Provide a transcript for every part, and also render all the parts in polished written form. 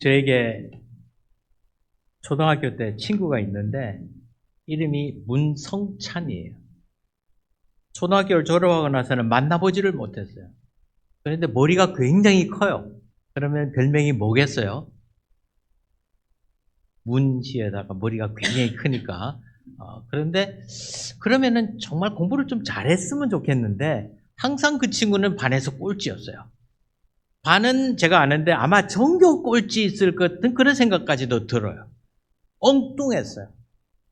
저에게 초등학교 때 친구가 있는데 이름이 문성찬이에요. 초등학교를 졸업하고 나서는 만나보지를 못했어요. 그런데 머리가 굉장히 커요. 그러면 별명이 뭐겠어요? 문시에다가 머리가 굉장히 크니까. 그런데 그러면은 정말 공부를 좀 잘했으면 좋겠는데 항상 그 친구는 반에서 꼴찌였어요. 반은 제가 아는데 아마 전교 꼴찌 있을 것 같은 그런 생각까지도 들어요. 엉뚱했어요.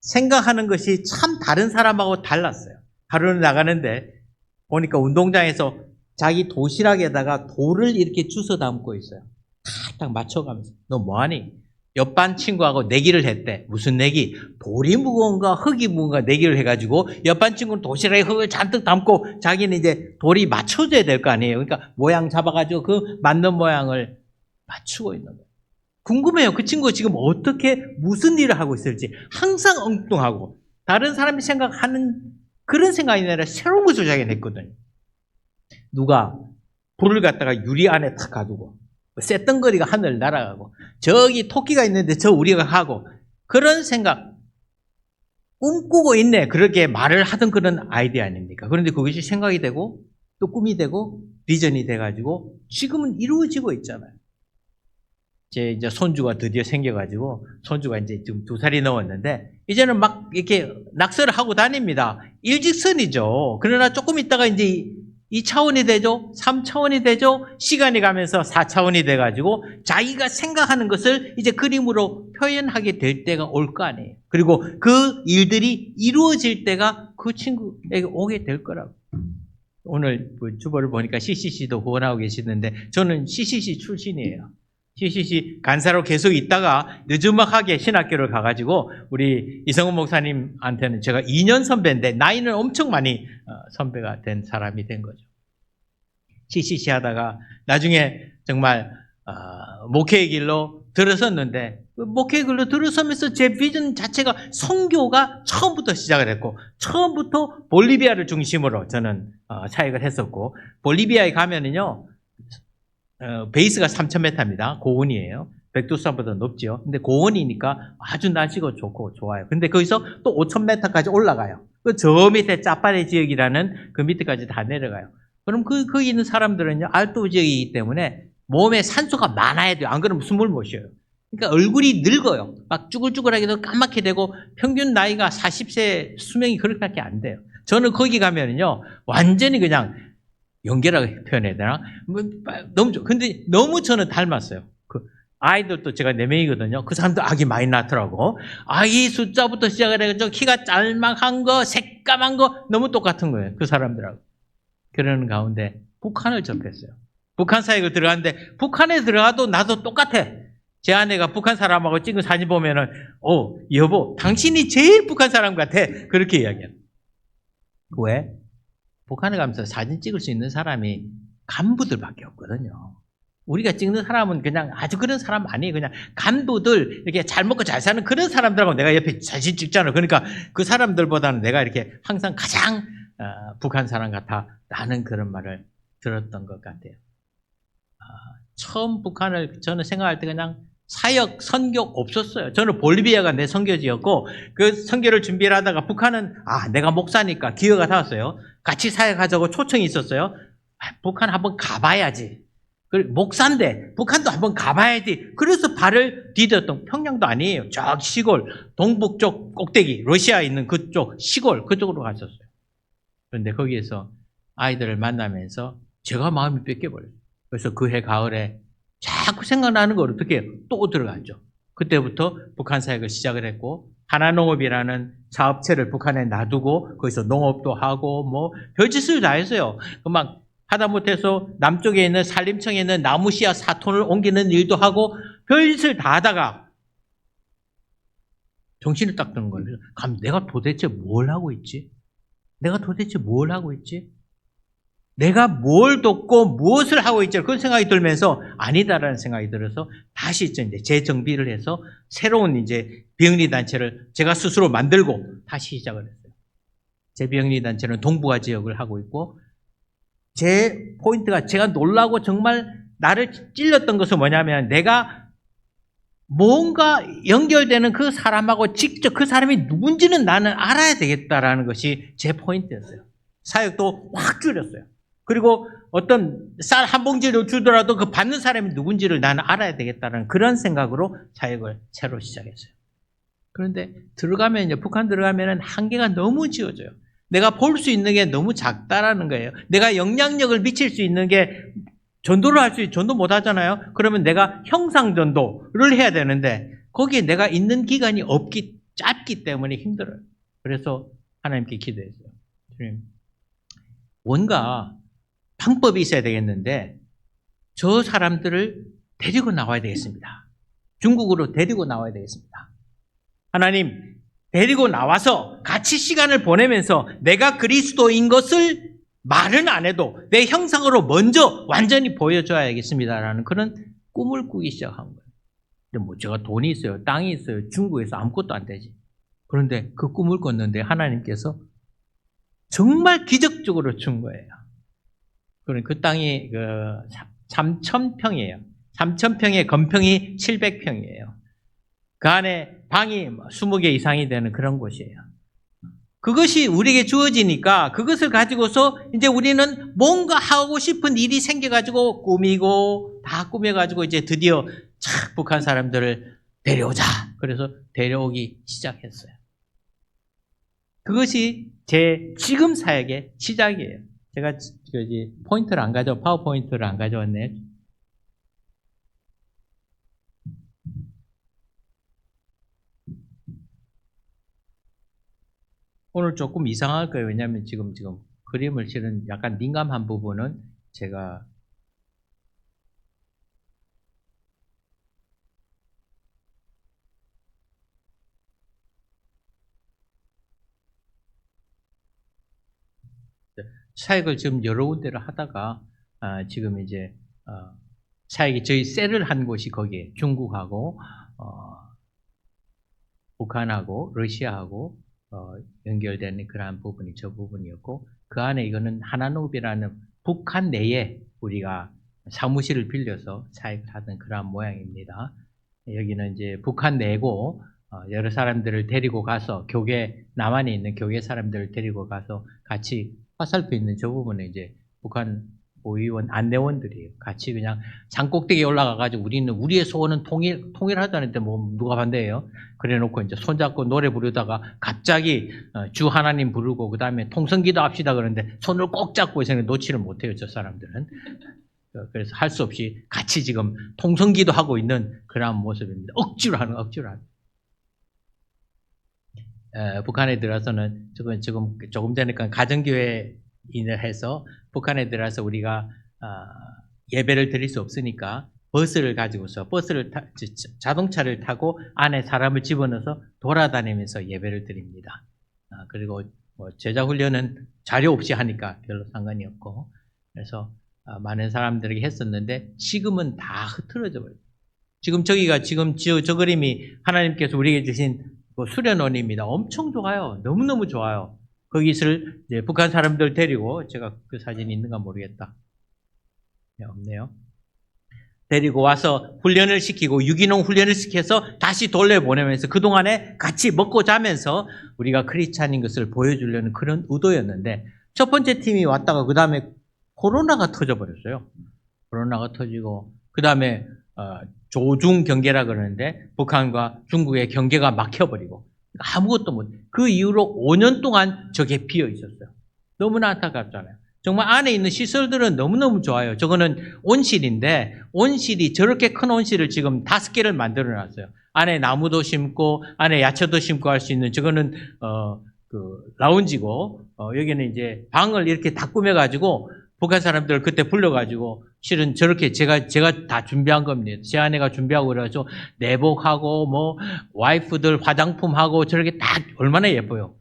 생각하는 것이 참 다른 사람하고 달랐어요. 하루는 나가는데 보니까 운동장에서 자기 도시락에다가 돌을 이렇게 주워 담고 있어요. 딱 맞춰가면서. 너 뭐하니? 옆반 친구하고 내기를 했대. 무슨 내기? 돌이 무거운가 흙이 무거운가 내기를 해가지고 옆반 친구는 도시락에 흙을 잔뜩 담고 자기는 이제 돌이 맞춰줘야 될 거 아니에요. 그러니까 모양 잡아가지고 그 맞는 모양을 맞추고 있는 거예요. 궁금해요. 그 친구가 지금 어떻게 무슨 일을 하고 있을지. 항상 엉뚱하고 다른 사람이 생각하는 그런 생각이 아니라 새로운 것을 자기가 냈거든요. 누가 불을 갖다가 유리 안에 탁 가두고 쇳덩거리가 하늘 날아가고 저기 토끼가 있는데 저 우리가 가고 그런 생각 꿈꾸고 있네. 그렇게 말을 하던 그런 아이디어 아닙니까? 그런데 그것이 생각이 되고 또 꿈이 되고 비전이 돼가지고 지금은 이루어지고 있잖아요. 제 이제 손주가 드디어 생겨가지고 손주가 이제 지금 2살이 넘었는데 이제는 막 이렇게 낙서를 하고 다닙니다. 일직선이죠. 그러나 조금 있다가 이제 2차원이 되죠. 3차원이 되죠. 시간이 가면서 4차원이 돼가지고 자기가 생각하는 것을 이제 그림으로 표현하게 될 때가 올 거 아니에요. 그리고 그 일들이 이루어질 때가 그 친구에게 오게 될 거라고. 오늘 주보를 보니까 CCC도 후원하고 계시는데 저는 CCC 출신이에요. CCC 간사로 계속 있다가 늦음막하게 신학교를 가가지고 우리 이성훈 목사님한테는 제가 2년 선배인데 나이는 엄청 많이 선배가 된 사람이 된 거죠. CCC 하다가 나중에 정말 목회의 길로 들어섰는데 목회의 길로 들어서면서 제 비전 자체가 선교가 처음부터 시작을 했고 처음부터 볼리비아를 중심으로 저는 사역을 했었고 볼리비아에 가면은요 베이스가 3,000m입니다. 고원이에요. 백두산보다 높죠. 근데 고원이니까 아주 날씨가 좋고 좋아요. 근데 거기서 또 5,000m까지 올라가요. 그 저 밑에 짜파레 지역이라는 그 밑에까지 다 내려가요. 그럼 거기 있는 사람들은요, 알토 지역이기 때문에 몸에 산소가 많아야 돼요. 안 그러면 숨을 못 쉬어요. 그러니까 얼굴이 늙어요. 막 쭈글쭈글하게도 까맣게 되고 평균 나이가 40세 수명이 그렇게밖에 안 돼요. 저는 거기 가면은요, 완전히 그냥 연계라고 표현해야 되나? 너무 좋아. 근데 너무 저는 닮았어요. 그 아이들도 제가 4명이거든요. 그 사람도 아기 많이 낳더라고. 아기 숫자부터 시작을 해가지고 키가 짤막한 거, 새까만 거 너무 똑같은 거예요. 그 사람들하고. 그러는 가운데 북한을 접했어요. 북한 사역을 들어갔는데 북한에 들어가도 나도 똑같아. 제 아내가 북한 사람하고 찍은 사진 보면은 여보 당신이 제일 북한 사람 같아. 그렇게 이야기해요. 왜? 북한에 가면서 사진 찍을 수 있는 사람이 간부들밖에 없거든요. 우리가 찍는 사람은 그냥 아주 그런 사람 아니에요. 그냥 간부들, 이렇게 잘 먹고 잘 사는 그런 사람들하고 내가 옆에 사진 찍잖아요. 그러니까 그 사람들보다는 내가 이렇게 항상 가장 북한 사람 같아. 라는 그런 말을 들었던 것 같아요. 처음 북한을 저는 생각할 때 그냥 사역, 선교 없었어요. 저는 볼리비아가 내 선교지였고 그 선교를 준비를 하다가 북한은 내가 목사니까 기회가 닿았어요. 같이 사역하자고 초청이 있었어요. 북한 한번 가봐야지. 목사인데 북한도 한번 가봐야지. 그래서 발을 디뎠던 평양도 아니에요. 저 시골 동북쪽 꼭대기 러시아에 있는 그쪽 시골 그쪽으로 갔었어요. 그런데 거기에서 아이들을 만나면서 제가 마음이 뺏겨버려요. 그래서 그 해 가을에 자꾸 생각나는 걸 어떻게 해요? 또 들어갔죠. 그때부터 북한 사역을 시작을 했고 하나농업이라는 사업체를 북한에 놔두고 거기서 농업도 하고 뭐 별짓을 다 했어요. 막 하다못해서 남쪽에 있는 산림청에 있는 나무 씨앗 4톤을 옮기는 일도 하고 별짓을 다 하다가 정신을 딱 드는 거예요. 내가 도대체 뭘 하고 있지? 내가 도대체 뭘 하고 있지? 내가 뭘 돕고 무엇을 하고 있지? 그런 생각이 들면서 아니다라는 생각이 들어서 다시 이제 재정비를 해서 새로운 이제 비영리 단체를 제가 스스로 만들고 다시 시작을 했어요. 제 비영리 단체는 동북아 지역을 하고 있고 제 포인트가 제가 놀라고 정말 나를 찔렸던 것은 뭐냐면 내가 뭔가 연결되는 그 사람하고 직접 그 사람이 누군지는 나는 알아야 되겠다라는 것이 제 포인트였어요. 사역도 확 줄였어요. 그리고 어떤 쌀 한 봉지를 주더라도 그 받는 사람이 누군지를 나는 알아야 되겠다는 그런 생각으로 사역을 새로 시작했어요. 그런데 들어가면 이제 북한 들어가면은 한계가 너무 지어져요. 내가 볼 수 있는 게 너무 작다라는 거예요. 내가 영향력을 미칠 수 있는 게 전도를 할 수 있, 전도 못 하잖아요. 그러면 내가 형상 전도를 해야 되는데 거기에 내가 있는 기간이 짧기 때문에 힘들어요. 그래서 하나님께 기도했어요. 주님, 뭔가 방법이 있어야 되겠는데 저 사람들을 데리고 나와야 되겠습니다. 중국으로 데리고 나와야 되겠습니다. 하나님, 데리고 나와서 같이 시간을 보내면서 내가 그리스도인 것을 말은 안 해도 내 형상으로 먼저 완전히 보여줘야겠습니다라는 그런 꿈을 꾸기 시작한 거예요. 근데 뭐 제가 돈이 있어요, 땅이 있어요, 중국에서 아무것도 안 되지. 그런데 그 꿈을 꿨는데 하나님께서 정말 기적적으로 준 거예요. 그 땅이 3,000평이에요. 3,000평에 건평이 700평이에요. 그 안에 방이 20개 이상이 되는 그런 곳이에요. 그것이 우리에게 주어지니까 그것을 가지고서 이제 우리는 뭔가 하고 싶은 일이 생겨가지고 꾸미고 다 꾸며가지고 이제 드디어 북한 사람들을 데려오자. 그래서 데려오기 시작했어요. 그것이 제 지금 사역의 시작이에요. 제가 파워포인트를 안 가져왔네. 오늘 조금 이상할 거예요. 왜냐하면 지금 그림을 실은 약간 민감한 부분은 제가 사역을 지금 여러 군데를 하다가 지금 이제 사역이 저희 셀을 한 곳이 거기에 중국하고 북한하고 러시아하고 연결되는 그러한 부분이 저 부분이었고 그 안에 이거는 하나노비라는 북한 내에 우리가 사무실을 빌려서 사역을 하던 그러한 모양입니다. 여기는 이제 북한 내고 여러 사람들을 데리고 가서 남한에 있는 교계 사람들을 데리고 가서 같이 화살표 있는 저 부분에 이제 북한 보위원 안내원들이에요. 같이 그냥 산 꼭대기에 올라가가지고 우리는 우리의 소원은 통일하자는데 뭐 누가 반대해요? 그래놓고 이제 손잡고 노래 부르다가 갑자기 주 하나님 부르고 그 다음에 통성기도 합시다 그러는데 손을 꼭 잡고 있으니 놓지를 못해요. 저 사람들은. 그래서 할 수 없이 같이 지금 통성기도 하고 있는 그런 모습입니다. 억지로 하는. 북한에 들어서는 지금 조금 전에 가정교회인을 해서 북한에 들어서 우리가 예배를 드릴 수 없으니까 버스를 가지고서 자동차를 타고 안에 사람을 집어넣어서 돌아다니면서 예배를 드립니다. 그리고 뭐 제자 훈련은 자료 없이 하니까 별로 상관이 없고 그래서 많은 사람들에게 했었는데 지금은 다 흐트러져 버려요. 지금 저 그림이 하나님께서 우리에게 주신 수련원입니다. 엄청 좋아요. 너무너무 좋아요. 거기를 이제 북한 사람들 데리고 제가 그 사진이 있는가 모르겠다. 네, 없네요. 데리고 와서 훈련을 시키고 유기농 훈련을 시켜서 다시 돌려보내면서 그동안에 같이 먹고 자면서 우리가 크리스찬인 것을 보여주려는 그런 의도였는데 첫 번째 팀이 왔다가 그 다음에 코로나가 터져버렸어요. 코로나가 터지고 그 다음에 조중 경계라 그러는데 북한과 중국의 경계가 막혀버리고 아무것도 못. 그 이후로 5년 동안 저게 비어 있었어요. 너무나 안타깝잖아요. 정말 안에 있는 시설들은 너무너무 좋아요. 저거는 온실인데 온실이 저렇게 큰 온실을 지금 5개를 만들어 놨어요. 안에 나무도 심고 안에 야채도 심고 할 수 있는 저거는 라운지고 여기는 이제 방을 이렇게 다 꾸며가지고 북한 사람들 그때 불러가지고 실은 저렇게 제가 다 준비한 겁니다. 제 아내가 준비하고 그래가지고 내복하고 뭐 와이프들 화장품하고 저렇게 딱 얼마나 예뻐요.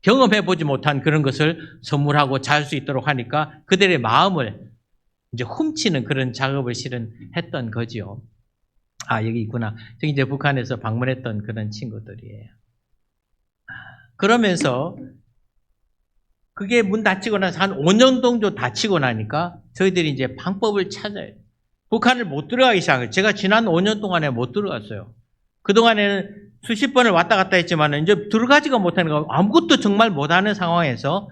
경험해보지 못한 그런 것을 선물하고 잘 수 있도록 하니까 그들의 마음을 이제 훔치는 그런 작업을 실은 했던 거지요. 여기 있구나. 저기 이제 북한에서 방문했던 그런 친구들이에요. 그러면서 그게 문 닫히고 나서 한 5년 정도 닫히고 나니까 저희들이 이제 방법을 찾아요. 북한을 못 들어가기 시작해요. 제가 지난 5년 동안에 못 들어갔어요. 그동안에는 수십 번을 왔다 갔다 했지만 이제 들어가지가 못하는 거, 아무것도 정말 못하는 상황에서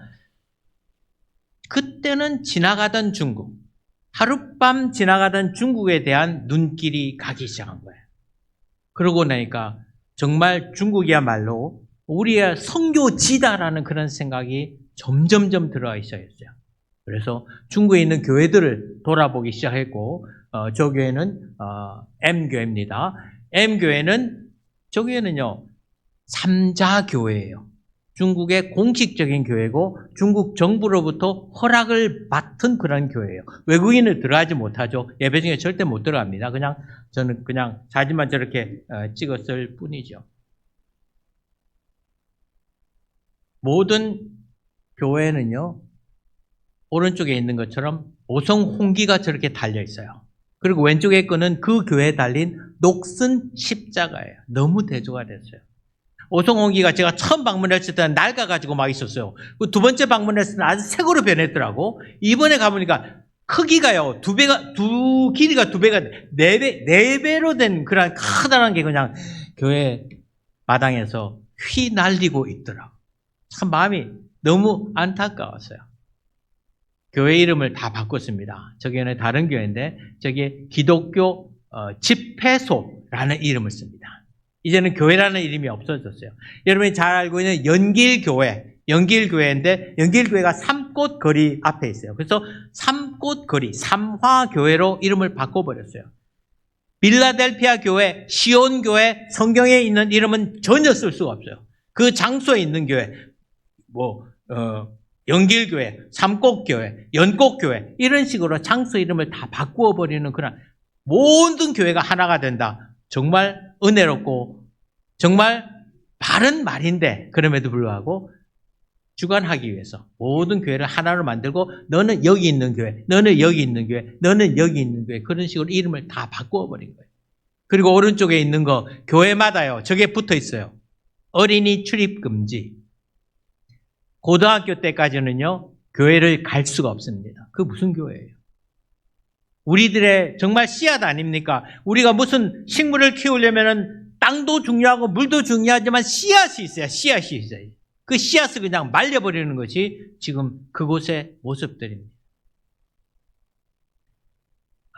그때는 지나가던 중국, 하룻밤 지나가던 중국에 대한 눈길이 가기 시작한 거예요. 그러고 나니까 정말 중국이야말로 우리의 선교지다라는 그런 생각이 점점점 들어가기 시작했어요. 그래서 중국에 있는 교회들을 돌아보기 시작했고, 저 교회는 M교회입니다. M교회는 저 교회는요 3자 교회예요. 중국의 공식적인 교회고 중국 정부로부터 허락을 받은 그런 교회예요. 외국인을 들어가지 못하죠. 예배 중에 절대 못 들어갑니다. 저는 그냥 사진만 저렇게 찍었을 뿐이죠. 모든 교회는요 오른쪽에 있는 것처럼 오성 홍기가 저렇게 달려 있어요. 그리고 왼쪽에 거는 그 교회에 달린 녹슨 십자가예요. 너무 대조가 됐어요. 오성 홍기가 제가 처음 방문했을 때는 낡아가지고 막 있었어요. 그 두 번째 방문했을 때는 아주 새거로 변했더라고. 이번에 가보니까 크기가요, 길이가 2배가, 4배로 된 그런 커다란 게 그냥 교회 마당에서 휘날리고 있더라고. 참 마음이 너무 안타까웠어요. 교회 이름을 다 바꿨습니다. 저기는 다른 교회인데 저기 기독교 집회소라는 이름을 씁니다. 이제는 교회라는 이름이 없어졌어요. 여러분이 잘 알고 있는 연길교회인데 연길교회가 삼꽃거리 앞에 있어요. 그래서 삼꽃거리, 삼화교회로 이름을 바꿔버렸어요. 빌라델피아 교회, 시온교회, 성경에 있는 이름은 전혀 쓸 수가 없어요. 그 장소에 있는 교회, 연길교회, 삼꽃교회, 연꽃교회 이런 식으로 장소 이름을 다 바꾸어 버리는 그런 모든 교회가 하나가 된다. 정말 은혜롭고 정말 바른 말인데 그럼에도 불구하고 주관하기 위해서 모든 교회를 하나로 만들고 너는 여기 있는 교회, 너는 여기 있는 교회, 너는 여기 있는 교회 그런 식으로 이름을 다 바꾸어 버린 거예요. 그리고 오른쪽에 있는 거 교회마다요. 저게 붙어 있어요. 어린이 출입 금지. 고등학교 때까지는요, 교회를 갈 수가 없습니다. 그게 무슨 교회예요? 우리들의 정말 씨앗 아닙니까? 우리가 무슨 식물을 키우려면은 땅도 중요하고 물도 중요하지만 씨앗이 있어요. 씨앗이 있어요. 그 씨앗을 그냥 말려버리는 것이 지금 그곳의 모습들입니다.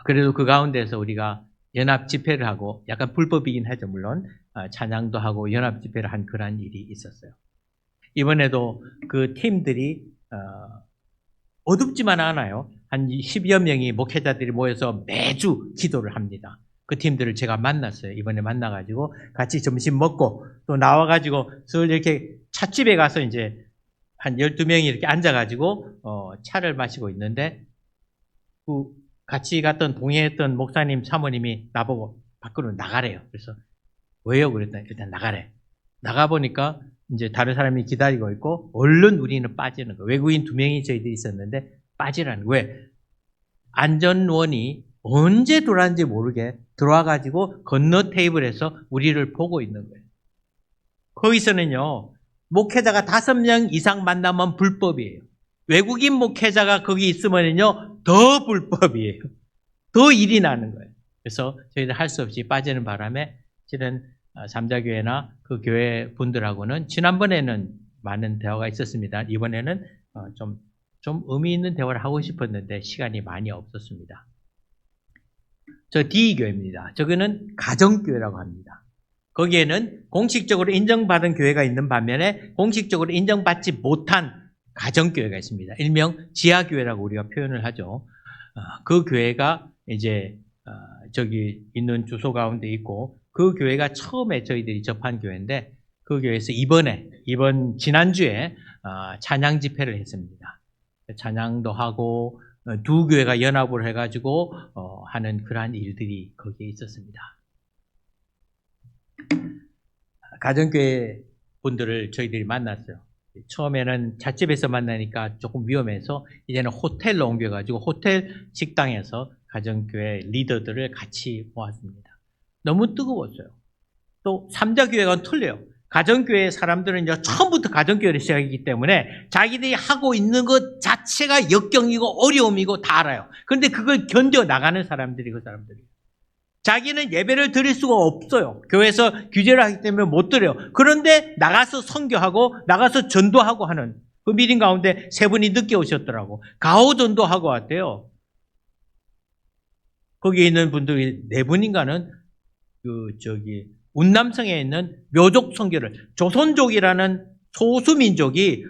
그래도 그 가운데서 우리가 연합 집회를 하고 약간 불법이긴 하죠. 물론 찬양도 하고 연합 집회를 한 그런 일이 있었어요. 이번에도 그 팀들이 어둡지만 않아요. 한 10여 명이 목회자들이 모여서 매주 기도를 합니다. 그 팀들을 제가 만났어요. 이번에 만나가지고 같이 점심 먹고 또 나와가지고 서울 이렇게 찻집에 가서 이제 한 12명이 이렇게 앉아가지고 차를 마시고 있는데 그 같이 갔던 동행했던 목사님 사모님이 나보고 밖으로 나가래요. 그래서 왜요? 그랬더니 일단 나가래. 나가보니까 이제 다른 사람이 기다리고 있고 얼른 우리는 빠지는 거예요. 외국인 2명이 저희들이 있었는데 빠지라는 거예요. 왜? 안전원이 언제 들어왔는지 모르게 들어와가지고 건너 테이블에서 우리를 보고 있는 거예요. 거기서는요. 목회자가 5명 이상 만나면 불법이에요. 외국인 목회자가 거기 있으면요. 더 불법이에요. 더 일이 나는 거예요. 그래서 저희들 할 수 없이 빠지는 바람에 실은 삼자교회나 그 교회 분들하고는 지난번에는 많은 대화가 있었습니다. 이번에는 좀 의미 있는 대화를 하고 싶었는데 시간이 많이 없었습니다. 저 D교회입니다. 저기는 가정교회라고 합니다. 거기에는 공식적으로 인정받은 교회가 있는 반면에 공식적으로 인정받지 못한 가정교회가 있습니다. 일명 지하교회라고 우리가 표현을 하죠. 그 교회가 이제 저기 있는 주소 가운데 있고 그 교회가 처음에 저희들이 접한 교회인데 그 교회에서 이번 지난주에 찬양 집회를 했습니다. 찬양도 하고 두 교회가 연합을 해가지고 하는 그러한 일들이 거기에 있었습니다. 가정교회 분들을 저희들이 만났어요. 처음에는 찻집에서 만나니까 조금 위험해서 이제는 호텔로 옮겨가지고 호텔 식당에서 가정교회 리더들을 같이 모았습니다. 너무 뜨거웠어요. 또 삼자교회가 틀려요. 가정교회 사람들은요, 처음부터 가정교회를 시작했기 때문에 자기들이 하고 있는 것 자체가 역경이고 어려움이고 다 알아요. 그런데 그걸 견뎌나가는 사람들이 그 사람들이에요. 자기는 예배를 드릴 수가 없어요. 교회에서 규제를 하기 때문에 못 드려요. 그런데 나가서 선교하고 나가서 전도하고 하는 그 미팅 가운데 세 분이 늦게 오셨더라고. 가호 전도하고 왔대요. 거기에 있는 분들이 네 분인가는 운남성에 있는 묘족 선교를, 조선족이라는 소수민족이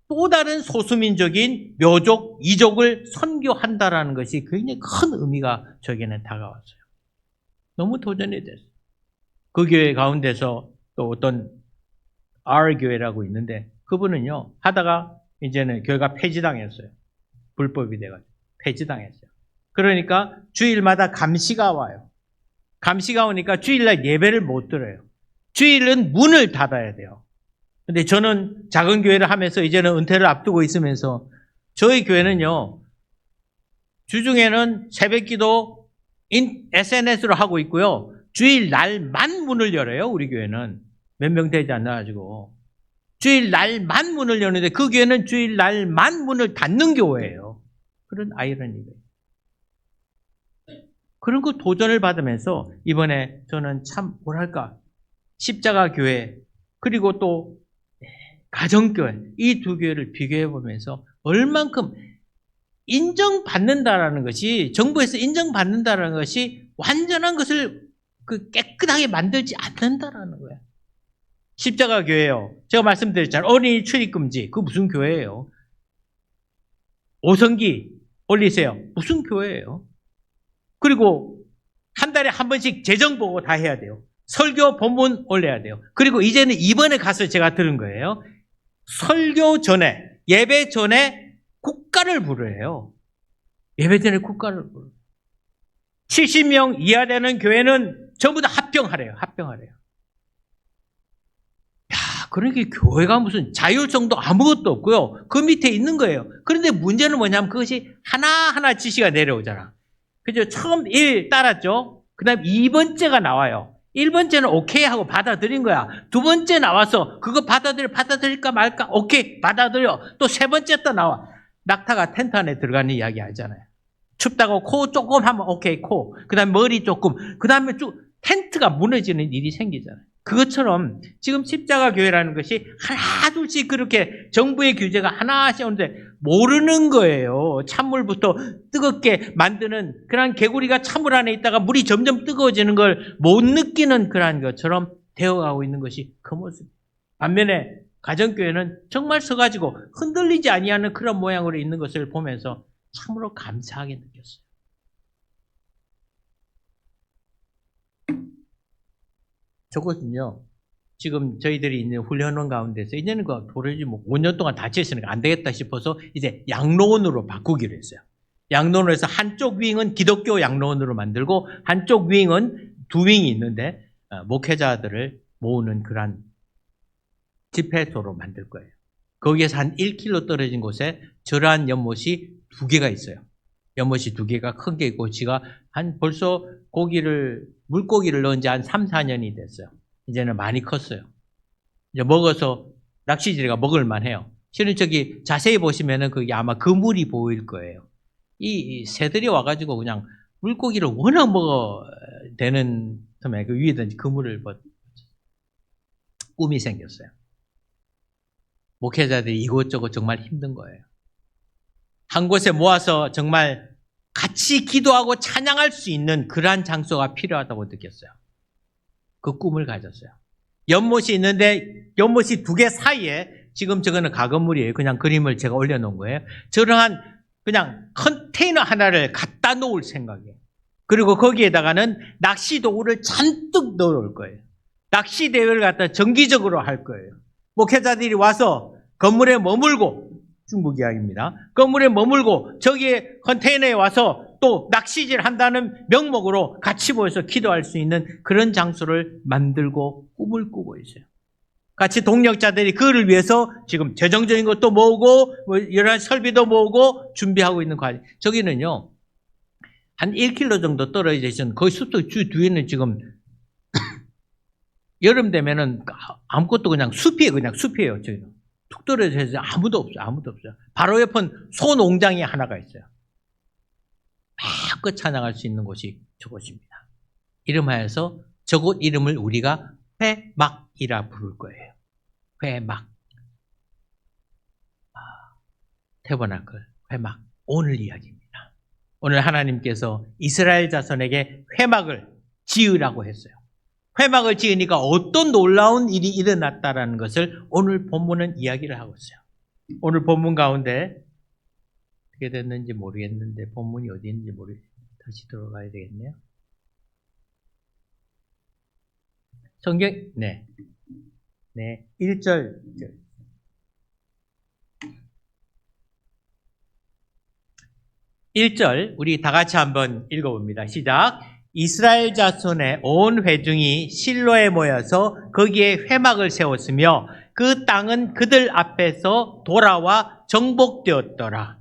또 다른 소수민족인 묘족, 이족을 선교한다라는 것이 굉장히 큰 의미가 저에게는 다가왔어요. 너무 도전이 됐어요. 그 교회 가운데서 또 어떤 R교회라고 있는데 그분은요, 하다가 이제는 교회가 폐지당했어요. 불법이 돼가지고 폐지당했어요. 그러니까 주일마다 감시가 와요. 감시가 오니까 주일날 예배를 못 들어요. 주일은 문을 닫아야 돼요. 근데 저는 작은 교회를 하면서 이제는 은퇴를 앞두고 있으면서 저희 교회는요, 주중에는 새벽기도 SNS로 하고 있고요. 주일날만 문을 열어요. 우리 교회는 몇 명 되지 않아가지고 주일날만 문을 여는데 그 교회는 주일날만 문을 닫는 교회예요. 그런 아이러니가 그런 거 도전을 받으면서 이번에 저는 참 뭐랄까 십자가 교회 그리고 또 가정교회 이 두 교회를 비교해 보면서 얼만큼 인정받는다라는 것이 정부에서 인정받는다라는 것이 완전한 것을 깨끗하게 만들지 않는다라는 거예요. 십자가 교회요. 제가 말씀드렸잖아요. 어린이 출입금지. 그 무슨 교회예요? 오성기 올리세요. 무슨 교회예요? 그리고 한 달에 한 번씩 재정 보고 다 해야 돼요. 설교 본문 올려야 돼요. 그리고 이제는 이번에 가서 제가 들은 거예요. 설교 전에, 예배 전에 국가를 부르래요. 예배 전에 국가를 부르래요. 70명 이하 되는 교회는 전부 다 합병하래요. 합병하래요. 그러니까 교회가 무슨 자율성도 아무것도 없고요. 그 밑에 있는 거예요. 그런데 문제는 뭐냐면 그것이 하나하나 지시가 내려오잖아. 그죠? 처음 1 따랐죠? 그 다음 2번째가 나와요. 1번째는 오케이 하고 받아들인 거야. 2번째 나와서 그거 받아들일까 말까? 오케이, 받아들여. 또 3번째 또 나와. 낙타가 텐트 안에 들어가는 이야기 알잖아요. 춥다고 코 조금 하면 오케이, 코. 그 다음에 머리 조금. 그 다음에 쭉 텐트가 무너지는 일이 생기잖아요. 그것처럼 지금 십자가 교회라는 것이 하나 둘씩 그렇게 정부의 규제가 하나씩 오는데 모르는 거예요. 찬물부터 뜨겁게 만드는 그런 개구리가 찬물 안에 있다가 물이 점점 뜨거워지는 걸 못 느끼는 그런 것처럼 되어가고 있는 것이 그 모습. 반면에 가정교회는 정말 서가지고 흔들리지 아니하는 그런 모양으로 있는 것을 보면서 참으로 감사하게 느꼈어요. 저것은요, 지금 저희들이 있는 훈련원 가운데서 이제는 도저히 5년 동안 닫혀 있으니까 안 되겠다 싶어서 이제 양로원으로 바꾸기로 했어요. 양로원으로 해서 한쪽 윙은 기독교 양로원으로 만들고 한쪽 윙은 두 윙이 있는데 목회자들을 모으는 그런 집회소로 만들 거예요. 거기에서 한 1km 떨어진 곳에 저러한 연못이 2개가 있어요. 연못이 2개가 큰 게 있고 지가 벌써 물고기를 넣은 지 한 3, 4년이 됐어요. 이제는 많이 컸어요. 이제 먹어서 낚시질이가 먹을만 해요. 실은 자세히 보시면은 그게 아마 그물이 보일 거예요. 이 새들이 와가지고 그냥 물고기를 워낙 되는 틈에 그 위에다 그물을 꿈이 생겼어요. 목회자들이 이것저것 정말 힘든 거예요. 한 곳에 모아서 정말 같이 기도하고 찬양할 수 있는 그러한 장소가 필요하다고 느꼈어요. 그 꿈을 가졌어요. 연못이 있는데 연못이 2개 사이에 지금 저거는 가건물이에요. 그냥 그림을 제가 올려놓은 거예요. 저러한 그냥 컨테이너 하나를 갖다 놓을 생각이에요. 그리고 거기에다가는 낚시 도구를 잔뜩 넣어놓을 거예요. 낚시 대회를 갖다 정기적으로 할 거예요. 목회자들이 와서 건물에 머물고 중국 이야기입니다. 건물에 머물고 저기에 컨테이너에 와서 또 낚시질 한다는 명목으로 같이 모여서 기도할 수 있는 그런 장소를 만들고 꿈을 꾸고 있어요. 같이 동력자들이 그를 위해서 지금 재정적인 것도 모으고 여러 설비도 모으고 준비하고 있는 과정. 저기는요. 한 1km 정도 떨어져 있는 거기 숲속 주 뒤에는 지금 여름 되면은 아무것도 그냥 숲이에요. 저희는 툭 떨어져 있어요. 아무도 없어요. 바로 옆은 소 농장이 하나가 있어요. 마음껏 찬양할 수 있는 곳이 저곳입니다. 이름하여서 저곳 이름을 우리가 회막이라 부를 거예요. 회막. 태버나클, 회막. 오늘 이야기입니다. 오늘 하나님께서 이스라엘 자손에게 회막을 지으라고 했어요. 회막을 지으니까 어떤 놀라운 일이 일어났다라는 것을 오늘 본문은 이야기를 하고 있어요. 오늘 본문 가운데 어떻게 됐는지 모르겠는데 본문이 어디 있는지 모르겠어요. 다시 들어가야 되겠네요. 성경, 네. 1절. 1절 우리 다 같이 한번 읽어봅니다. 시작. 이스라엘 자손의 온 회중이 실로에 모여서 거기에 회막을 세웠으며 그 땅은 그들 앞에서 돌아와 정복되었더라.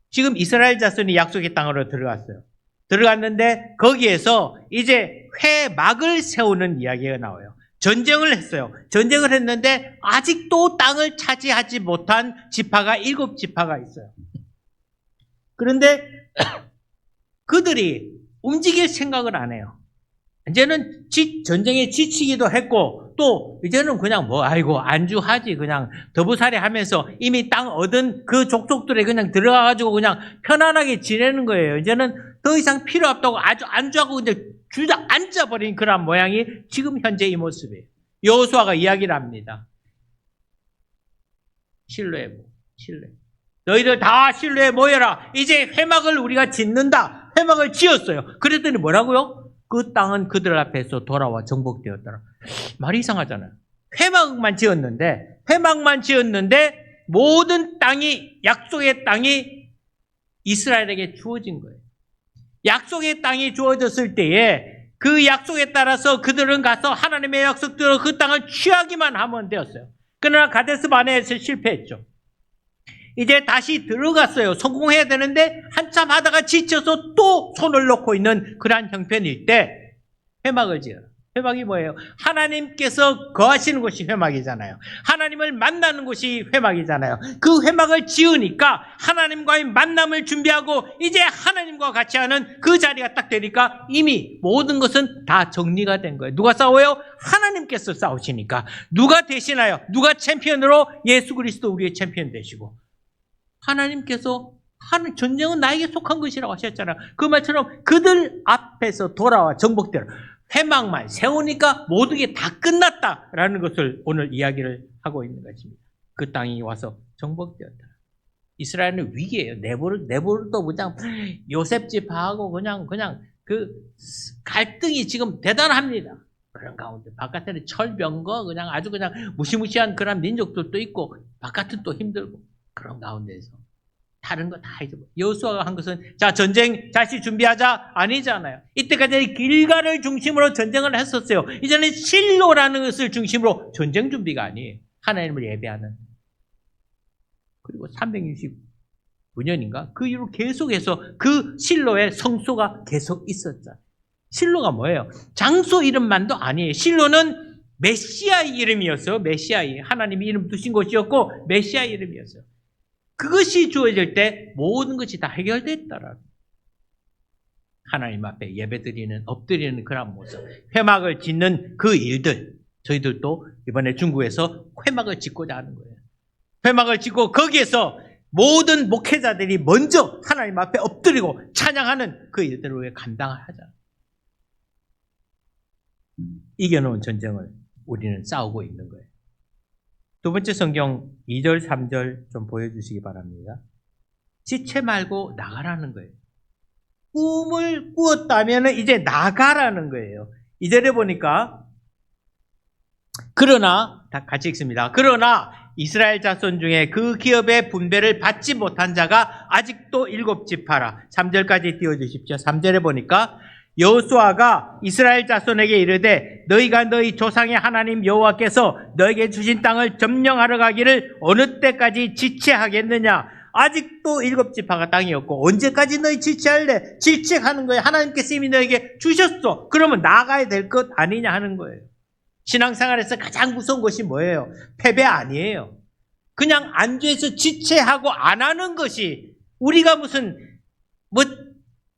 지금 이스라엘 자손이 약속의 땅으로 들어갔어요. 들어갔는데 거기에서 이제 회막을 세우는 이야기가 나와요. 전쟁을 했어요. 전쟁을 했는데 아직도 땅을 차지하지 못한 지파가 7지파가 있어요. 그런데 그들이 움직일 생각을 안 해요. 이제는 전쟁에 지치기도 했고 또 이제는 그냥 안주하지 그냥 더부살이 하면서 이미 땅 얻은 그 족속들에 그냥 들어가가지고 그냥 편안하게 지내는 거예요. 이제는 더 이상 필요 없다고 아주 안주하고 이제 주저 앉아버린 그런 모양이 지금 현재 이 모습이에요. 여호수아가 이야기를 합니다. 실로에. 너희들 다 실로에 모여라. 이제 회막을 우리가 짓는다. 회막을 지었어요. 그랬더니 뭐라고요? 그 땅은 그들 앞에서 돌아와 정복되었더라. 말이 이상하잖아요. 회막만 지었는데 모든 땅이 약속의 땅이 이스라엘에게 주어진 거예요. 약속의 땅이 주어졌을 때에 그 약속에 따라서 그들은 가서 하나님의 약속대로 그 땅을 취하기만 하면 되었어요. 그러나 가데스 바네에서 실패했죠. 이제 다시 들어갔어요. 성공해야 되는데 한참 하다가 지쳐서 또 손을 놓고 있는 그러한 형편일 때 회막을 지어요. 회막이 뭐예요? 하나님께서 거하시는 곳이 회막이잖아요. 하나님을 만나는 곳이 회막이잖아요. 그 회막을 지으니까 하나님과의 만남을 준비하고 이제 하나님과 같이 하는 그 자리가 딱 되니까 이미 모든 것은 다 정리가 된 거예요. 누가 싸워요? 하나님께서 싸우시니까. 누가 대신하여? 누가 챔피언으로? 예수 그리스도 우리의 챔피언 되시고. 하나님께서 전쟁은 나에게 속한 것이라고 하셨잖아요. 그 말처럼 그들 앞에서 돌아와 정복되라. 회막만 세우니까 모든 게 다 끝났다라는 것을 오늘 이야기를 하고 있는 것입니다. 그 땅이 와서 정복되었다. 이스라엘은 위기예요. 내부도 그냥 요셉 지파하고 그냥 그 갈등이 지금 대단합니다. 그런 가운데 바깥에는 철병거 그냥 아주 그냥 무시무시한 그런 민족들도 있고 바깥은 또 힘들고 그런 가운데서 다른 거 다 잊어버려. 여호수아가 한 것은 자 전쟁 다시 준비하자 아니잖아요. 이때까지 길갈을 중심으로 전쟁을 했었어요. 이제는 실로라는 것을 중심으로 전쟁 준비가 아니에요. 하나님을 예배하는. 그리고 369년인가 그 이후로 계속해서 그 실로의 성소가 계속 있었죠. 실로가 뭐예요? 장소 이름만도 아니에요. 실로는 메시아의 이름이었어요. 메시아의 하나님이 이름 두신 곳이었고 메시아의 이름이었어요. 그것이 주어질 때 모든 것이 다 해결됐다라고. 하나님 앞에 예배드리는 엎드리는 그런 모습, 회막을 짓는 그 일들, 저희들도 이번에 중국에서 회막을 짓고자 하는 거예요. 회막을 짓고 거기에서 모든 목회자들이 먼저 하나님 앞에 엎드리고 찬양하는 그 일들을 위해 감당을 하자. 이겨놓은 전쟁을 우리는 싸우고 있는 거예요. 두 번째 성경 2절, 3절 좀 보여주시기 바랍니다. 지체 말고 나가라는 거예요. 꿈을 꾸었다면 이제 나가라는 거예요. 2절에 보니까 그러나 다 같이 읽습니다. 그러나 이스라엘 자손 중에 그 기업의 분배를 받지 못한 자가 아직도 7지파라. 3절까지 띄워주십시오. 3절에 보니까 여호수아가 이스라엘 자손에게 이르되 너희가 너희 조상의 하나님 여호와께서 너에게 주신 땅을 점령하러 가기를 어느 때까지 지체하겠느냐. 아직도 7지파가 땅이 없고 언제까지 너희 지체할래? 지체하는 거예요. 하나님께서 이미 너에게 주셨어. 그러면 나가야 될 것 아니냐 하는 거예요. 신앙생활에서 가장 무서운 것이 뭐예요? 패배 아니에요. 그냥 안주해서 지체하고 안 하는 것이 우리가 무슨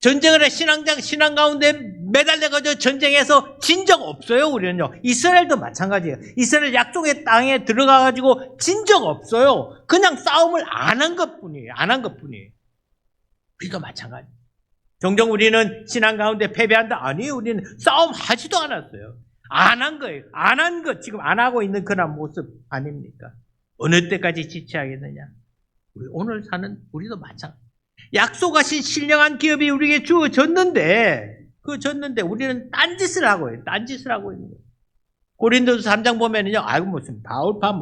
전쟁을 해 신앙 가운데 매달려가지고 전쟁에서 진 적 없어요. 우리는요. 이스라엘도 마찬가지예요. 이스라엘 약속의 땅에 들어가가지고 진 적 없어요. 그냥 싸움을 안 한 것뿐이에요. 안 한 것뿐이에요. 우리도 마찬가지. 종종 우리는 신앙 가운데 패배한다. 아니에요. 우리는 싸움 하지도 않았어요. 안 한 거예요. 안 한 것, 지금 안 하고 있는 그런 모습 아닙니까? 어느 때까지 지체하겠느냐? 우리 오늘 사는 우리도 마찬가지. 약속하신 신령한 기업이 우리에게 주어졌는데, 우리는 딴짓을 하고 있어요. 딴짓을 하고 있는 거예요. 고린도서 3장 보면은요, 아이고, 무슨 바울파,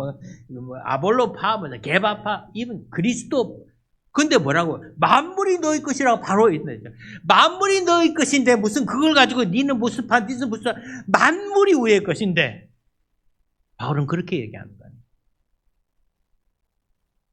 아볼로파, 개바파, 이분 그리스도. 근데 뭐라고? 만물이 너희 것이라고 바로 있는 거죠. 만물이 너희 것인데 무슨 그걸 가지고 니는 무슨 판, 니는 무슨 만물이 우리의 것인데. 바울은 그렇게 얘기하는 거예요.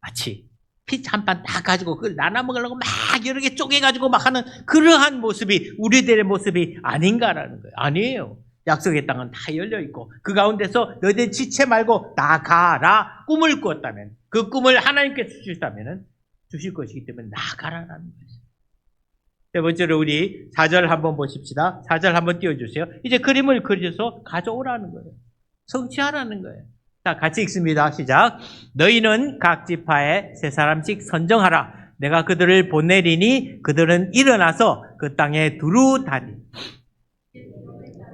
마치 피자 한 판 다 가지고 그걸 나눠 먹으려고 막 여러 개 쪼개가지고 막 하는 그러한 모습이 우리들의 모습이 아닌가라는 거예요. 아니에요. 약속의 땅은 다 열려있고 그 가운데서 너희들 지체 말고 나가라. 꿈을 꾸었다면 그 꿈을 하나님께서 주셨다면 주실 것이기 때문에 나가라라는 거죠. 세 번째로 우리 4절 한번 보십시다. 4절 한번 띄워주세요. 이제 그림을 그려서 가져오라는 거예요. 성취하라는 거예요. 자, 같이 읽습니다. 시작. 너희는 각 지파에 세 사람씩 선정하라. 내가 그들을 보내리니 그들은 일어나서 그 땅에 두루 다니.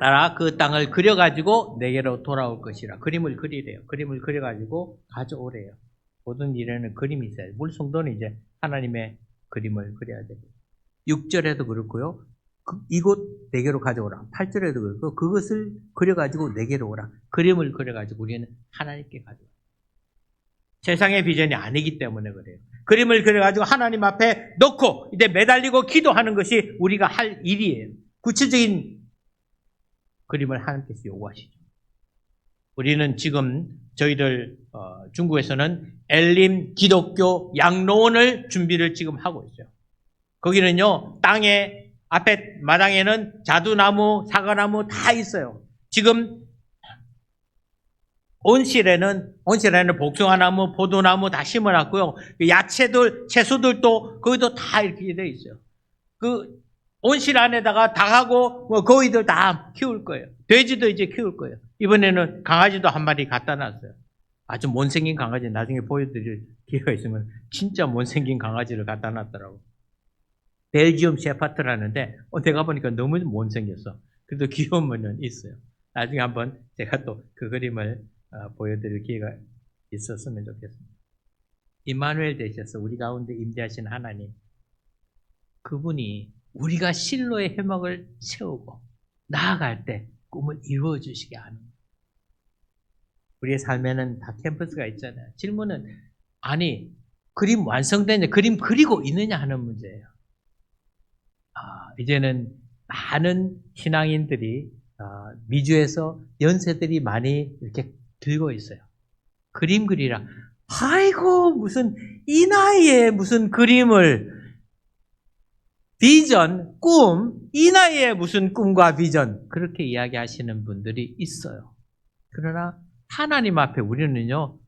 따라 그 땅을 그려가지고 내게로 돌아올 것이라. 그림을 그리래요. 그림을 그려가지고 가져오래요. 모든 일에는 그림이 있어요. 우리 성도는 이제 하나님의 그림을 그려야 돼요. 6절에도 그렇고요. 이곳 내게로 가져오라. 8절에도 그렇고 그것을 그려가지고 내게로 오라. 그림을 그려가지고 우리는 하나님께 가져오라. 세상의 비전이 아니기 때문에 그래요. 그림을 그려가지고 하나님 앞에 놓고 이제 매달리고 기도하는 것이 우리가 할 일이에요. 구체적인 그림을 하나님께서 요구하시죠. 우리는 지금 저희들 중국에서는 엘림 기독교 양로원을 준비를 지금 하고 있어요. 거기는요, 땅에 앞에 마당에는 자두나무, 사과나무 다 있어요. 지금 온실에는 복숭아나무, 포도나무 다 심어놨고요. 야채들, 채소들도 거기도 다 이렇게 되어 있어요. 그 온실 안에다가 닭하고 거위들 다 키울 거예요. 돼지도 이제 키울 거예요. 이번에는 강아지도 한 마리 갖다 놨어요. 아주 못생긴 강아지 나중에 보여드릴 기회가 있으면 진짜 못생긴 강아지를 갖다 놨더라고. 벨지움 셰파트라는데 내가 보니까 너무 못생겼어. 그래도 귀여운 면은 있어요. 나중에 한번 제가 또 그 그림을 보여드릴 기회가 있었으면 좋겠습니다. 임마누엘 되셔서 우리 가운데 임재하신 하나님, 그분이 우리가 실로의 해막을 세우고 나아갈 때 꿈을 이루어 주시게 하는 거예요. 우리의 삶에는 다 캠퍼스가 있잖아요. 질문은 아니 그림 완성되냐, 그림 그리고 있느냐 하는 문제예요. 이제는 많은 신앙인들이 미주에서 연세들이 많이 이렇게 들고 있어요. 그림 그리라. 아이고 무슨 이 나이에 무슨 그림을, 비전, 꿈, 이 나이에 무슨 꿈과 비전, 그렇게 이야기하시는 분들이 있어요. 그러나 하나님 앞에 우리는요,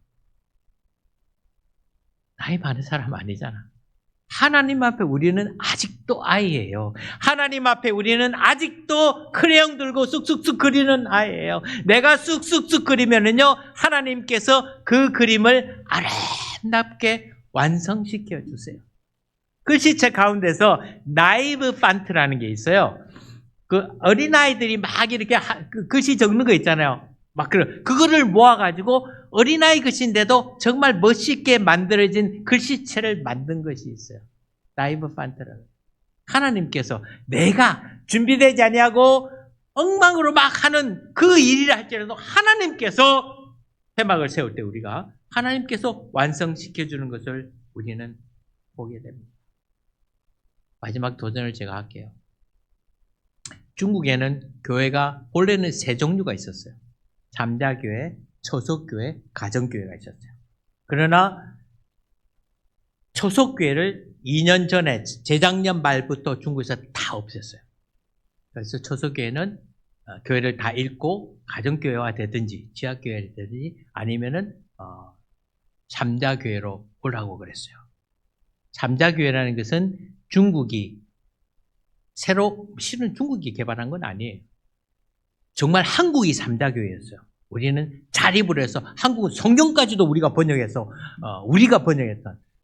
나이 많은 사람 아니잖아. 하나님 앞에 우리는 아직도 아이예요. 하나님 앞에 우리는 아직도 크레용 들고 쑥쑥쑥 그리는 아이예요. 내가 쑥쑥쑥 그리면은요, 하나님께서 그 그림을 아름답게 완성시켜 주세요. 글씨체 가운데서 나이브 판트라는 게 있어요. 그 어린아이들이 막 이렇게 글씨 적는 거 있잖아요. 막 그거를 모아가지고 어린아이 글씨인데도 정말 멋있게 만들어진 글씨체를 만든 것이 있어요. 나이브 판트라는. 하나님께서 내가 준비되지 아니하고 엉망으로 막 하는 그 일이라 할지라도 하나님께서 회막을 세울 때 우리가 하나님께서 완성시켜주는 것을 우리는 보게 됩니다. 마지막 도전을 제가 할게요. 중국에는 교회가 원래는 세 종류가 있었어요. 잠자교회, 초속교회, 가정교회가 있었어요. 그러나 초속교회를 2년 전에, 재작년 말부터 중국에서 다 없앴어요. 그래서 초속교회는 교회를 다 잃고 가정교회화 되든지 지하교회가 되든지 아니면은 3자 교회로 오라고 그랬어요. 3자 교회라는 것은 중국이 실은 중국이 개발한 건 아니에요. 정말 한국이 3자 교회였어요. 우리는 자립을 해서 한국은 성경까지도 우리가 번역했던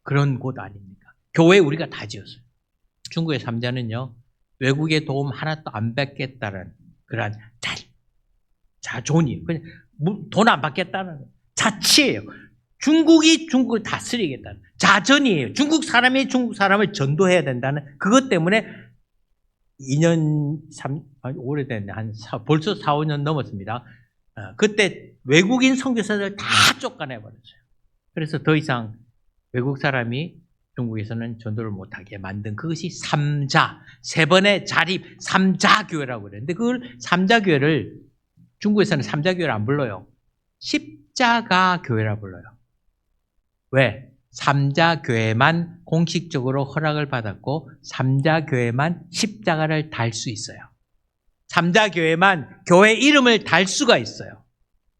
그런 곳 아닙니까? 교회 우리가 다 지었어요. 중국의 3자는요, 외국의 도움 하나도 안 받겠다는 그러한 자존이에요. 그냥 돈 안 받겠다는 자치예요. 중국이 중국을 다스리겠다는 자전이에요. 중국 사람이 중국 사람을 전도해야 된다는 그것 때문에 2년, 오래됐네. 벌써 4, 5년 넘었습니다. 그때 외국인 선교사들 다 쫓아내버렸어요. 그래서 더 이상 외국 사람이 중국에서는 전도를 못하게 만든 그것이 3자, 세 번의 자립, 3자 교회라고 그랬는데 그걸 3자 교회를 중국에서는 3자 교회를 안 불러요. 십자가 교회라 불러요. 왜? 3자 교회만 공식적으로 허락을 받았고 3자 교회만 십자가를 달 수 있어요. 3자 교회만 교회 이름을 달 수가 있어요.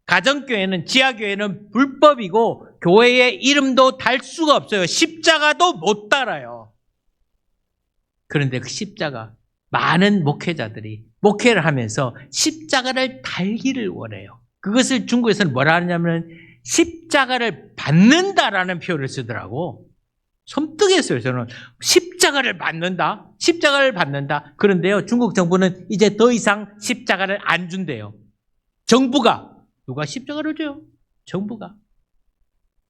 가정교회는 지하교회는 불법이고 교회의 이름도 달 수가 없어요. 십자가도 못 달아요. 그런데 그 십자가 많은 목회자들이 목회를 하면서 십자가를 달기를 원해요. 그것을 중국에서는 뭐라 하냐면 십자가를 받는다라는 표현을 쓰더라고. 섬뜩했어요. 저는 십자가를 받는다. 십자가를 받는다. 그런데요, 중국 정부는 이제 더 이상 십자가를 안 준대요. 정부가. 누가 십자가를 줘요? 정부가.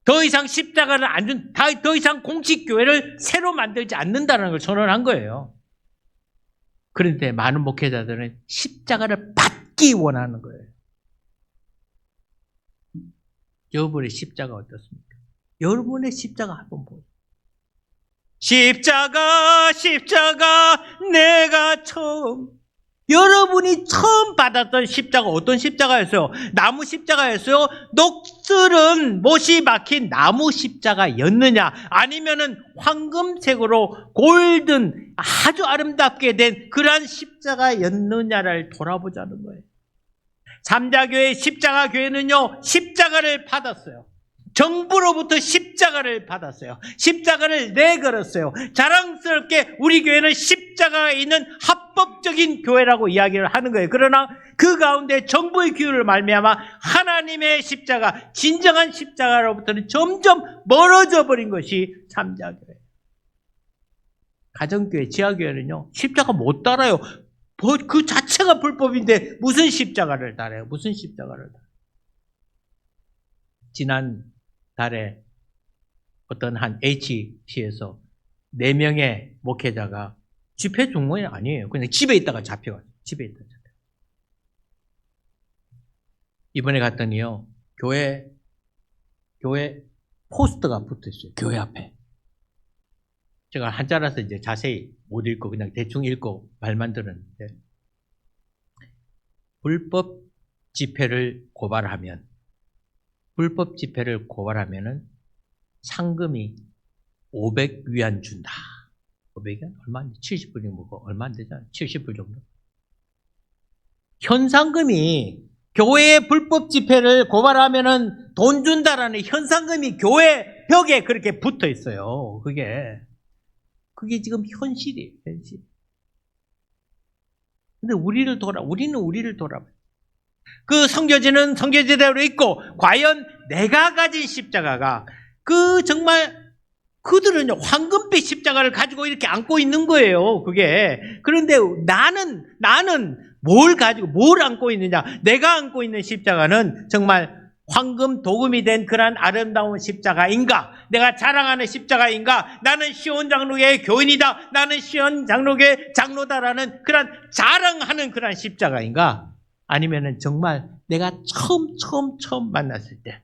더 이상 십자가를 안 준, 더 이상 공식 교회를 새로 만들지 않는다는 걸 선언한 거예요. 그런데 많은 목회자들은 십자가를 받기 원하는 거예요. 여러분의 십자가 어떻습니까? 여러분의 십자가 한번 보세요. 십자가, 십자가, 내가 여러분이 처음 받았던 십자가 어떤 십자가였어요? 나무 십자가였어요? 녹슬은 못이 박힌 나무 십자가였느냐? 아니면은 황금색으로 골든 아주 아름답게 된 그러한 십자가였느냐를 돌아보자는 거예요. 3자교회 십자가교회는요, 십자가를 받았어요. 정부로부터 십자가를 받았어요. 십자가를 내걸었어요. 자랑스럽게 우리 교회는 십자가가 있는 합법적인 교회라고 이야기를 하는 거예요. 그러나 그 가운데 정부의 기율을 말미암아 하나님의 십자가, 진정한 십자가로부터는 점점 멀어져 버린 것이 3자교회. 가정교회, 지하교회는요, 십자가 못 달아요. 그 자체가 불법인데 무슨 십자가를 달아요? 무슨 십자가를 달아요? 지난 달에 어떤 한 HC에서 4명의 목회자가 집회 중간이 아니에요. 그냥 집에 있다가 잡혀가요. 집에 있다가 잡혀가요. 이번에 갔더니요, 교회 포스터가 붙어 있어요. 교회 앞에. 제가 한자라서 이제 자세히 못 읽고 그냥 대충 읽고 말만 들었는데, 불법 집회를 고발하면은 상금이 500위안 준다. 500위안? 얼마 안 돼? 70불이 뭐고 얼마 안 되잖아. 70불 정도. 현상금이 교회의 불법 집회를 고발하면은 돈 준다라는 현상금이 교회 벽에 그렇게 붙어 있어요. 그게 지금 현실이에요. 현실. 근데 우리는 우리를 돌아봐요. 그 성교지는 성교지대로 있고, 과연 내가 가진 십자가가, 정말, 그들은 황금빛 십자가를 가지고 이렇게 안고 있는 거예요, 그게. 그런데 나는 뭘 안고 있느냐? 내가 안고 있는 십자가는 정말 황금 도금이 된 그런 아름다운 십자가인가? 내가 자랑하는 십자가인가? 나는 시온 장로교의 교인이다. 나는 시온 장로교의 장로다라는 그런 자랑하는 그런 십자가인가? 아니면은 정말 내가 처음 만났을 때,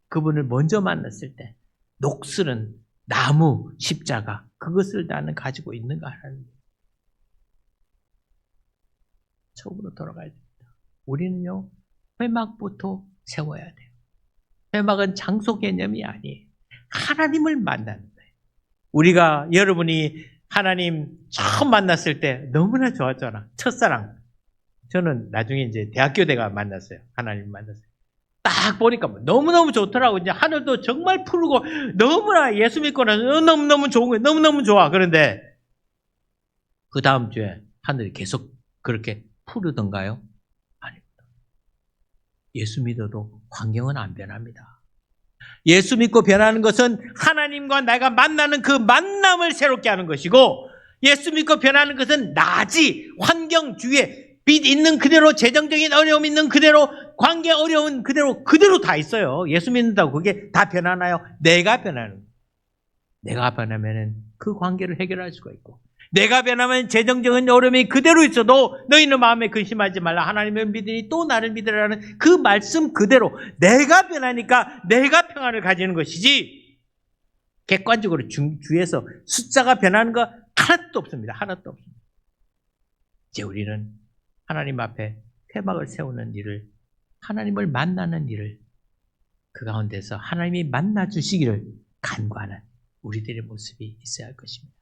그분을 먼저 만났을 때, 녹슬은 나무 십자가, 그것을 나는 가지고 있는가 하는 거예요. 처음으로 돌아가야 됩니다. 우리는요, 회막부터 세워야 돼요. 회막은 장소 개념이 아니에요. 하나님을 만나는 거예요. 여러분이 하나님 처음 만났을 때 너무나 좋았잖아. 첫사랑. 저는 나중에 이제 대학교 때가 만났어요. 하나님 만났어요. 딱 보니까 너무너무 좋더라고. 이제 하늘도 정말 푸르고 너무나 예수 믿고 나서 너무너무 좋은 거예요. 너무너무 좋아. 그런데 그 다음 주에 하늘이 계속 그렇게 푸르던가요? 아닙니다. 예수 믿어도 환경은 안 변합니다. 예수 믿고 변하는 것은 하나님과 내가 만나는 그 만남을 새롭게 하는 것이고, 예수 믿고 변하는 것은 낮이 환경 주위에 빚 있는 그대로, 재정적인 어려움 있는 그대로, 관계 어려운 그대로 다 있어요. 예수 믿는다고 그게 다 변하나요? 내가 변하는 거예요. 내가 변하면 그 관계를 해결할 수가 있고, 내가 변하면 재정적인 어려움이 그대로 있어도 너희는 마음에 근심하지 말라. 하나님을 믿으니 또 나를 믿으라는 그 말씀 그대로 내가 변하니까 내가 평안을 가지는 것이지, 객관적으로 주위에서 숫자가 변하는 거 하나도 없습니다. 하나도 없습니다. 이제 우리는 하나님 앞에 회막을 세우는 일을, 하나님을 만나는 일을, 그 가운데서 하나님이 만나 주시기를 간구하는 우리들의 모습이 있어야 할 것입니다.